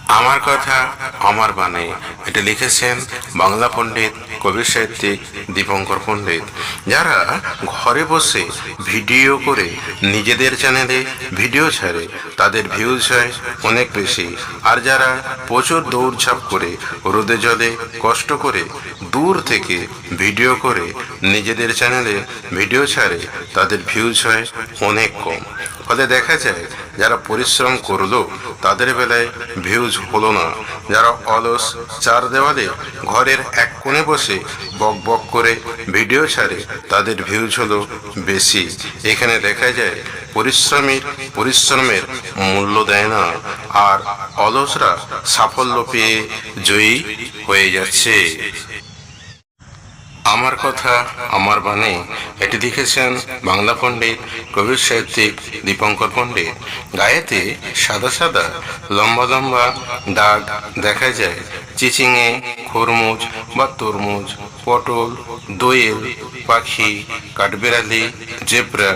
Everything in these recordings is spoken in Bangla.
আমার কথা আমার বাণী, এটা লিখেছেন বাংলা পণ্ডিত কবি সাহিত্যিক দীপঙ্কর পণ্ডিত। যারা ঘরে বসে ভিডিও করে নিজেদের চ্যানেলে ভিডিও ছাড়ে তাদের ভিউজ হয় অনেক বেশি, আর যারা প্রচুর দৌড়ঝাঁপ করে রোদে জলে কষ্ট করে দূর থেকে ভিডিও করে নিজেদের চ্যানেলে ভিডিও ছাড়ে তাদের ভিউজ হয় অনেক কম। ফলে দেখা যায় যারা পরিশ্রম করলো তাদের বেলায় ভিউজ হলো না, যারা অলস চার দেওয়ালে ঘরের এক কোণে বসে বক বক করে ভিডিও ছাড়ে তাদের ভিউজ হলো বেশি। এখানে দেখা যায় পরিশ্রমের মূল্য দেয় না, আর অলসরা সাফল্য পেয়ে জয়ী হয়ে যাচ্ছে। আমার কথা আমার বাণী, এটি লিখেছেন বাংলা পণ্ডিত কবি সাহিত্যিক দীপঙ্কর পণ্ডিত। গায়েতে সাদা সাদা লম্বা লম্বা দাগ দেখা যায় চিচিঙে, খরমুজ বা তরমুজ, পটল, দোয়েল পাখি, কাঠবেড়ালি, জেব্রা,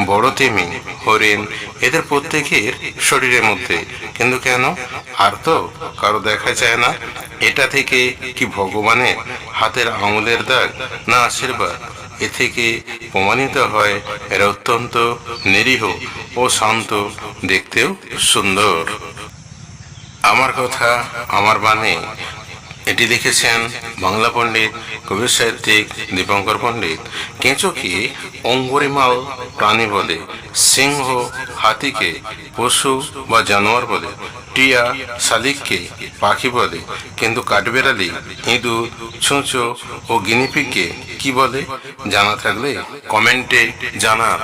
বড় তিমি, হরিণ, এদের প্রত্যেকের শরীরের মধ্যে। কিন্তু কেন? আর তো কারো দেখা যায় না। এটা থেকে কি ভগবানের হাতের আঙুলের দাগ, না আশীর্বাদ? এ থেকে প্রমাণিত হয় এরা অত্যন্ত নিরীহ ও শান্ত, দেখতেও সুন্দর। আমার কথা আমার বাণী, এটি লিখেছেন বাংলা পণ্ডিত কবি সাহিত্যিক দীপঙ্কর পণ্ডিত। কেঁচোকে অঙ্গরিমাল প্রাণী বলে, সিংহ হাতিকে পশু বা জানোয়ার বলে, টিয়া শালিককে পাখি বলে, কিন্তু কাঠবেড়ালি, ইঁদুর, ছুঁচো ও গিনিপিগকে কি বলে? জানা থাকলে কমেন্টে জানান।